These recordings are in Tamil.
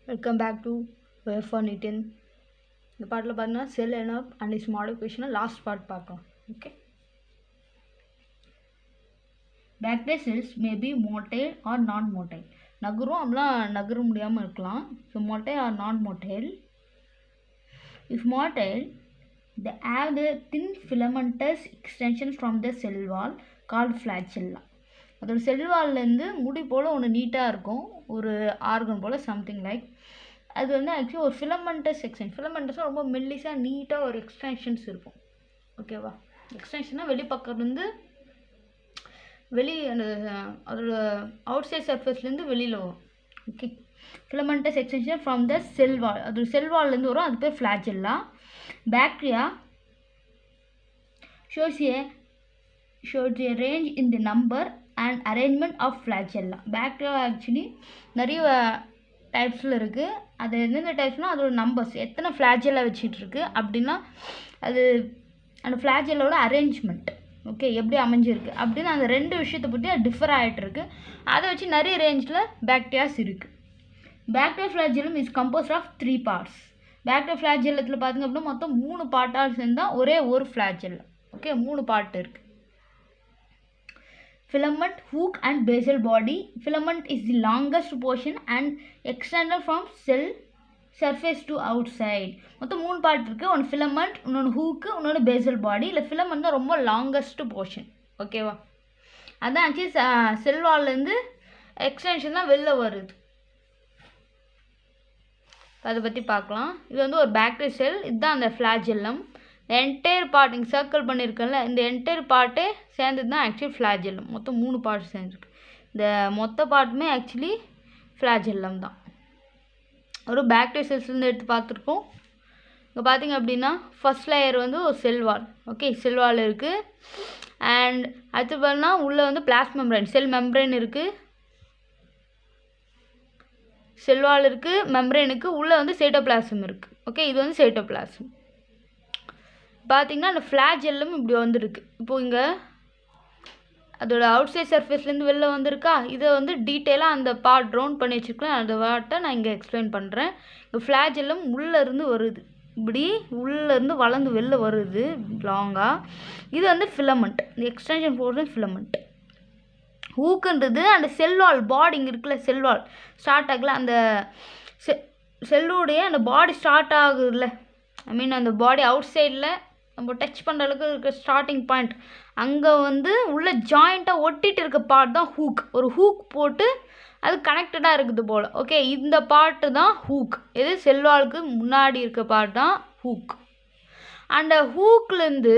Welcome back to for Nitin. இந்த பாட்டில் பார்த்தீங்கன்னா செல் எனப் and is modification last part பார்க்கலாம். Okay, bacteria cells may be motile or non motile. நகரும் அப்படிலாம் நகர முடியாமல் இருக்கலாம். So motile or non motile. If motile they have the thin filamentous extension from the cell wall called flagella. அதோட செல் வால்லேருந்து முடி போல் ஒன்று நீட்டாக இருக்கும், ஒரு ஆர்கன் போல் சம்திங் லைக். அது வந்து ஆக்சுவலி ஒரு ஃபிலமெண்டஸ் எக்ஸ்டென்ஷன். ஃபிலமெண்டஸாக ரொம்ப மெல்லிஸாக நீட்டாக ஒரு எக்ஸ்டென்ஷன்ஸ் இருக்கும். ஓகேவா? எக்ஸ்டென்ஷனாக வெளிப்பக்கத்துலேருந்து அந்த அதோட அவுட் சைட் சர்ஃபேஸ்லேருந்து வெளியில் வரும். Okay, filamentous extension from the cell wall. அது செல் வால்லேருந்து வரும், அது பேர் flagella. Bacteria shows a range in the number and arrangement of flagella. Bacteria actually நிறைய டைப்ஸில் இருக்குது. அது எந்தெந்த டைப்ஸ்னால் அதோட நம்பர்ஸ், எத்தனை ஃப்ளாஜெல்லா வச்சுட்டு இருக்கு அப்படின்னா அது அந்த ஃப்ளாஜெல்லாவோட அரேஞ்ச்மெண்ட், ஓகே, எப்படி அமைஞ்சிருக்கு அப்படின்னு அந்த ரெண்டு விஷயத்தை பற்றி அது டிஃபர் ஆகிட்டு இருக்கு. அதை வச்சு நிறைய ரேஞ்சில் பாக்டீரியாஸ் இருக்குது. Bacteria flagellum is composed of 3 parts. Bacteria ஃப்ளாஜெல்லத்தில் பார்த்திங்க அப்படின்னா மொத்தம் 3 பார்ட்டாக சேர்ந்தால் ஒரே ஒரு ஃப்ளாஜெல்லம். ஓகே, 3 பார்ட் இருக்குது. filament, hook and basal body. Filament is the longest portion and extended from cell surface to outside. மொத்தம் 3 பார்ட் இருக்குது. ஒன்று ஃபிலமெண்ட், இன்னொன்று ஹூக்கு, இன்னொன்று பேசல் பாடி. இல்லை ஃபிலமெண்ட் தான் ரொம்ப லாங்கஸ்ட் போர்ஷன். ஓகேவா? அதுதான் ஆக்சுவலி செல் வால்லேருந்து எக்ஸ்டென்ஷன் தான் வெளில வருது. அதை பற்றி பார்க்கலாம். இது வந்து ஒரு பாக்டீரியா செல். இதுதான் அந்த ஃப்ளாஜெல்லம். என்டையர் பார்ட் இங்கே சர்க்கிள் பண்ணியிருக்கேன்ல, இந்த என்டையர் பார்ட்டே சேர்ந்தது தான் ஆக்சுவலி ஃப்ளாஜெல்லம். மொத்தம் 3 பார்ட் சேர்ந்துருக்கு. இந்த மொத்த பார்ட்டுமே ஆக்சுவலி ஃப்ளாஜெல்லம் தான். ஒரு பாக்டீரியா செல்ஸ்லேருந்து எடுத்து பார்த்துருக்கோம். இங்கே பார்த்திங்க அப்படின்னா ஃபஸ்ட் லேயர் வந்து ஒரு செல் வால். ஓகே, செல் வால் இருக்குது. அண்ட் அடுத்து பார்த்தீங்கன்னா உள்ளே வந்து பிளாஸ்மா மெம்பரேன், செல் மெம்பரேன் இருக்குது. செல் வால் இருக்குது, மெம்பரேனுக்கு உள்ளே வந்து சைட்டோபிளாசம் இருக்குது. ஓகே, இது வந்து சைட்டோபிளாசம். பார்த்திங்கன்னா அந்த ஃப்ளாஜெல்லம் இப்படி வந்துருக்கு. இப்போது இங்கே அதோட அவுட் சைட் சர்ஃபேஸ்லேருந்து வெளில வந்திருக்கா. இதை வந்து டீட்டெயிலாக அந்த பார்ட் ரவுண்ட் பண்ணி வச்சுருக்கேன். அந்த வாட்டை நான் இங்கே எக்ஸ்பிளைன் பண்ணுறேன். இப்போ ஃப்ளாஜெல்லம் உள்ளேருந்து வருது, இப்படி உள்ளேருந்து வளர்ந்து வெளில வருது லாங்காக. இது வந்து ஃபிலமெண்ட், இந்த எக்ஸ்டென்ஷன் போடுறது ஃபிலமெண்ட். ஹூக்குன்றது அந்த செல்வால் பாடி, இங்கே இருக்குல்ல செல்வால் ஸ்டார்ட் ஆகல, அந்த செல்லுடைய அந்த பாடி ஸ்டார்ட் ஆகுதுல்ல, ஐ மீன் அந்த பாடி அவுட் சைடில் நம்ம டச் பண்ணுற அளவுக்கு இருக்க ஸ்டார்டிங் பாயிண்ட், அங்கே வந்து உள்ள ஜாயிண்ட்டாக ஒட்டிகிட்டு இருக்க பார்ட் தான் ஹூக். ஒரு ஹூக் போட்டு அது கனெக்டடாக இருக்குது போல். ஓகே, இந்த பார்ட்டு தான் ஹூக். இது செல்வாலுக்கு முன்னாடி இருக்க பார்ட் தான் ஹூக். அந்த ஹூக்லேருந்து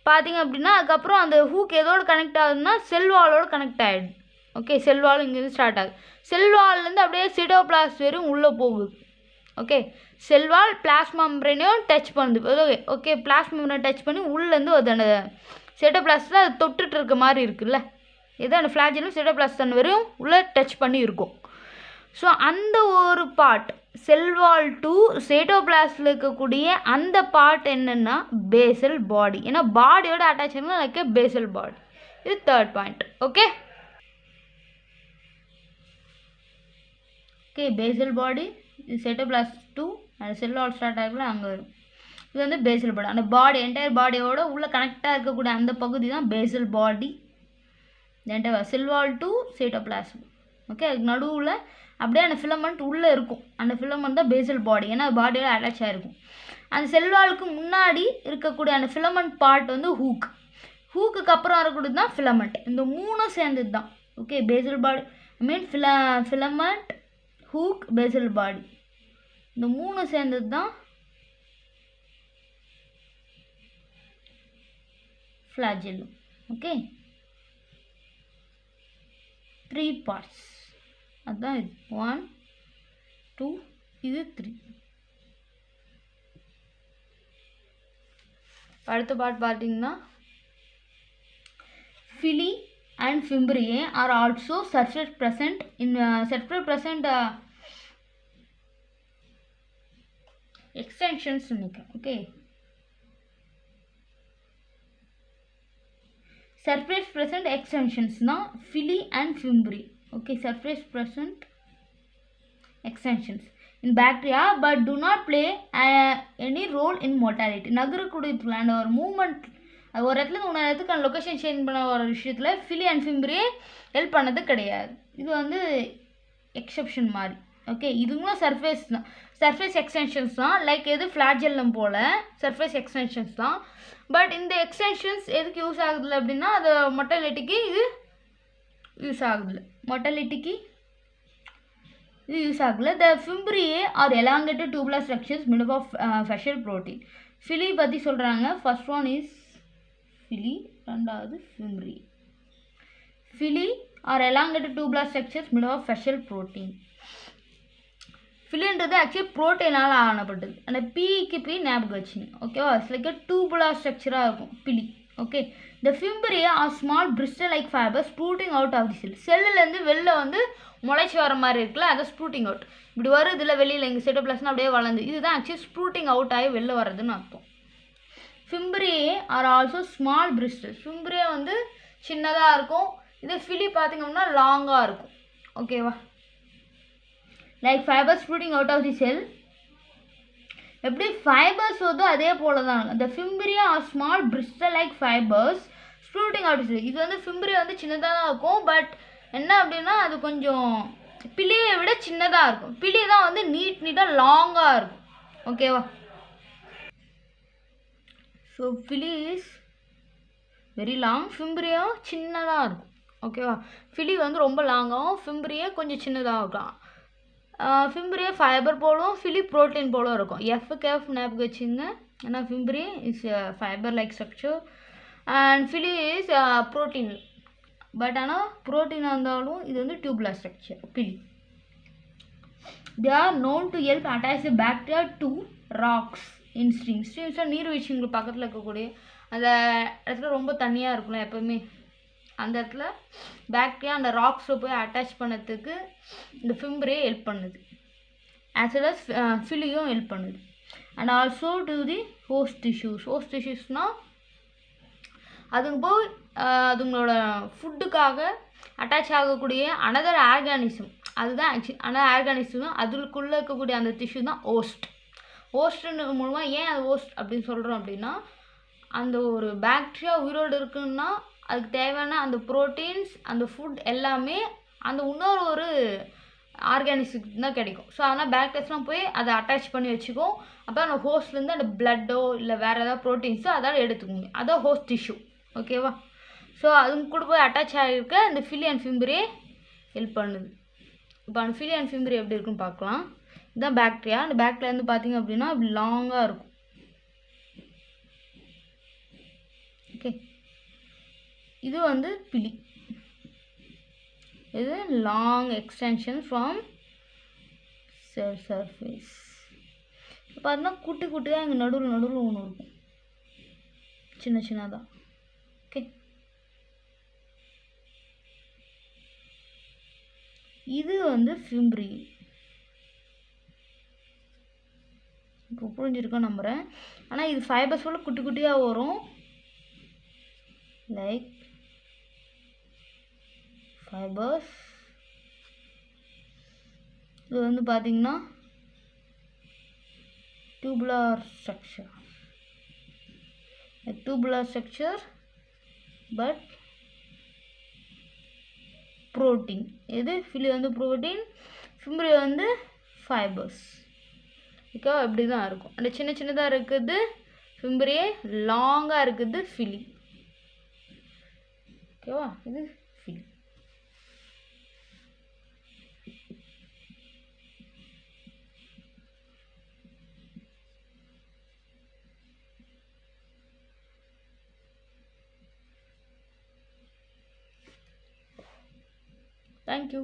பார்த்திங்க அப்படின்னா அதுக்கப்புறம் அந்த ஹூக் எதோடு கனெக்ட் ஆகுதுன்னா செல்வாலோடு கனெக்ட் ஆகிடுது. ஓகே, செல்வால் இங்கேருந்து ஸ்டார்ட் ஆகுது. செல்வால்லேருந்து அப்படியே சைட்டோபிளாஸ்ட் வரையும் உள்ளே போகுது. ஓகே, செல்வால் பிளாஸ்மா மெம்பரேனையும் டச் பண்ணுது. ஓகே ஓகே, பிளாஸ்மா மெம்பரேனை டச் பண்ணி உள்ளேருந்து அது அந்த சைட்டோபிளாஸ்ட்டில் அது தொட்டுட்டு இருக்க மாதிரி இருக்குல்ல, எது அந்த ஃப்ளாஜெல்லம் சைட்டோபிளாஸ்ட் வரையும் உள்ளே டச் பண்ணி இருக்கும். ஸோ அந்த ஒரு பார்ட் செல்வால் டு சைட்டோபிளாஸ்டில் இருக்கக்கூடிய அந்த பார்ட் என்னென்னா பேசல் பாடி. ஏன்னா பாடியோட அட்டாச் ஆகணும் லைக் பேசல் பாடி. இது 3rd point. Okay okay, basal body, இது சைட்டோபிளாஸ்ட் டு அந்த செல்வால் ஸ்டார்ட் ஆகல அங்கே வரும். இது வந்து பேசல் பாடி. அந்த பாடி என்டையர் பாடியோட உள்ளே கனெக்டாக இருக்கக்கூடிய அந்த பகுதி தான் basal body. Entire cell wall to cytoplasm. Okay, அதுக்கு நடுவில் அப்படியே அந்த ஃபிலமெண்ட் உள்ளே இருக்கும். அந்த ஃபிலமெண்ட் தான் பேசல் பாடி, ஏன்னா பாடியோட அட்டாச் ஆகிருக்கும். அந்த செல்வாலுக்கு முன்னாடி இருக்கக்கூடிய அந்த ஃபிலமெண்ட் பார்ட் வந்து ஹூக். ஹூக்குக்கு அப்புறம் வரக்கூடியது தான் ஃபிலமெண்ட். இந்த 3 சேர்ந்தது தான் ஓகே பேசல் பாடி. ஐ மீன் ஃபிலமெண்ட், ஹூக், பேசல் பாடி, இந்த 3 சேர்ந்தது தான் ஃப்ளாஜெல்லம். Okay, 3 parts. அதுதான் இது 1 2, இது 3. அடுத்த பார்ட் பார்த்தீங்கன்னா pili and fimbriae are also surface present in extensions நினைக்கிறேன். ஓகே, சர்ஃபேஸ் ப்ரெசன்ட் எக்ஸ்டென்ஷன்ஸ் தான் pili and fimbriae. Okay, surface present extensions in bacteria but do not play any role in mortality. நகரக்கூடிய அந்த ஒரு மூமெண்ட் ஒரு இடத்துல இன்னொரு இடத்துக்கு அந்த லொக்கேஷன் சேஞ்ச் பண்ண ஒரு விஷயத்தில் ஃபிலி அண்ட் ஃபிம்பரி ஹெல்ப் பண்ணது கிடையாது. இது வந்து எக்ஸப்ஷன் மாதிரி. ஓகே, இதுங்களும் சர்ஃபேஸ் எக்ஸ்டென்ஷன்ஸ் தான். லைக் எது ஃப்ளாஜெல்லம் போல் சர்ஃபேஸ் எக்ஸ்டென்ஷன்ஸ் தான். பட் இந்த எக்ஸ்டென்ஷன்ஸ் எதுக்கு யூஸ் ஆகுதில்ல அப்படின்னா அது மொட்டாலிட்டிக்கு இது யூஸ் ஆகுதில்ல. மொட்டாலிட்டிக்கு இது யூஸ் ஆகல. The fimbriae are elongated tubular structures made of facial protein. Pili பற்றி சொல்கிறாங்க. ஃபர்ஸ்ட் ஒன் இஸ் ஃபிலி, ரெண்டாவது fimbriae. Pili are elongated tubular structures made of facial protein. ஃபிலின்றது ஆக்சுவலி ப்ரோட்டீனால் ஆனப்பட்டது. அந்த பிக்கு பி ஞாபகம் வச்சுங்க. ஓகேவா? இட்ஸ் லைக் டியூபுலர் ஸ்ட்ரக்சராக இருக்கும் pili. Okay, the fimbriae are small bristle like fiber sprouting out of the cell. செல்லுலேருந்து வெளில வந்து முளைச்சி வர மாதிரி இருக்குல்ல, அதை ஸ்ப்ரூட்டிங் அவுட். இப்படி வருது இல்லை வெளியில் இங்கே சைட்டோபிளாசம் அப்படியே வளர்ந்து, இதுதான் ஆக்சுவலி ஸ்ப்ரூட்டிங் அவுட் ஆகி வெளில வர்றதுன்னு அர்த்தம். Fimbriae are also small bristle. Fimbriae வந்து சின்னதாக இருக்கும். இதே ஃபிலி பார்த்திங்கன்னா லாங்காக இருக்கும். ஓகேவா? Like fiber sprouting out of the cell. எப்படி ஃபைபர்ஸ் வந்து அதே போல தான். இந்த fimbria are small bristle like fibers sprouting out the cell. இது வந்து ஃபிம்பரி வந்து சின்னதாக தான் இருக்கும். பட் என்ன அப்படின்னா அது கொஞ்சம் பிலியை விட சின்னதாக இருக்கும். பிலி தான் வந்து நீட்டாக லாங்காக இருக்கும். ஓகேவா? ஸோ ஃபிலி இஸ் வெரி லாங், ஃபிம்பரியும் சின்னதாக இருக்கும். ஓகேவா? ஃபிலி வந்து ரொம்ப லாங்காகவும் ஃபிம்பரியே கொஞ்சம் சின்னதாக இருக்கும். ஃபிம்பரியே ஃபைபர் போலும், ஃபிலி ப்ரோட்டீன் போலும் இருக்கும். எஃப்க்கு எஃப் ஞாபகம் வச்சுங்க. ஏன்னா fimbriae is fiber like structure and pili is protein. But ஆனால் ப்ரோட்டீனாக இருந்தாலும் இது வந்து tubular structure pili. They are known to help attach the bacteria to rocks in streams. ஸ்ட்ரீம்ஸாக நீர்வீழ்ச்சிங்களுக்கு பக்கத்தில் இருக்கக்கூடிய அந்த இடத்துல ரொம்ப தண்ணியாக இருக்கும்ல எப்போவுமே, அந்த இடத்துல பாக்டீரியா அந்த ராக்ஸில் போய் அட்டாச் பண்ணதுக்கு இந்த ஃபிம்பரே ஹெல்ப் பண்ணுது. ஆஸ் வெல் அஸ் ஃபிலியும் ஹெல்ப் பண்ணுது. And also to the host tissues. Host டிஷ்யூஸ்னால் அதுங்க போய் அதுங்களோட ஃபுட்டுக்காக அட்டாச் ஆகக்கூடிய அனதர் ஆர்கானிசம். அதுதான் ஆக்சுவலி அனதர் ஆர்கானிசம். அதுக்குள்ளே இருக்கக்கூடிய அந்த டிஷ்யூ தான் ஹோஸ்ட். ஹோஸ்ட்னு மூலமாக ஏன் அது ஹோஸ்ட் அப்படின்னு சொல்கிறோம் அப்படின்னா, அந்த ஒரு பாக்டீரியா உயிரோடு இருக்குன்னா அதுக்கு தேவையான அந்த ப்ரோட்டீன்ஸ் அந்த ஃபுட் எல்லாமே அந்த இன்னொரு ஒரு ஆர்கானிஸுக்கு தான் கிடைக்கும். ஸோ அதனால் பாக்டீரியாஸ்லாம் போய் அதை அட்டாச் பண்ணி வச்சுக்கும். அப்போ அந்த ஹோஸ்ட்லேருந்து அந்த பிளட்டோ இல்லை வேறு ஏதாவது ப்ரோட்டீன்ஸோ அதால் எடுத்துக்க முடியும். அதான் ஹோஸ்ட் டிஷ்யூ. ஓகேவா? ஸோ அதுங்க கூட போய் அட்டாச் ஆகிருக்க இந்த ஃபிலி அண்ட் ஃபிம்பரியே ஹெல்ப் பண்ணுது. இப்போ அந்த ஃபிலி அண்ட் ஃபிம்பரி எப்படி இருக்குன்னு பார்க்கலாம். இதுதான் பாக்டீரியா. அந்த பாக்டீரியா வந்து பார்த்திங்க அப்படின்னா அப்படி லாங்காக இருக்கும். ஓகே, இது வந்து பிலி. இது long extension from sell surface. இப்போ பார்த்தீங்கன்னா குட்டி குட்டியாக இங்கே நடுவில் ஒன்று இருக்கும், சின்ன சின்னதாக. ஓகே, இது வந்து ஃபிம்பரி. இப்போ புரிஞ்சிருக்கோம் நம்புகிறேன். ஆனால் இது ஃபைபர்ஸோட குட்டி குட்டியாக வரும். Like fibres. இது வந்து பார்த்தீங்கன்னா tubular structure. Tubular structure but protein. எது ஃபிலி வந்து ப்ரோட்டீன், ஃபிம்பரி வந்து ஃபைபர்ஸ். ஓகேவா? இப்படி தான் இருக்கும். அந்த சின்ன சின்னதாக இருக்குது ஃபிம்பரியே, லாங்காக இருக்குது ஃபிலி. ஓகேவா? இது ஃபிலி. Thank you.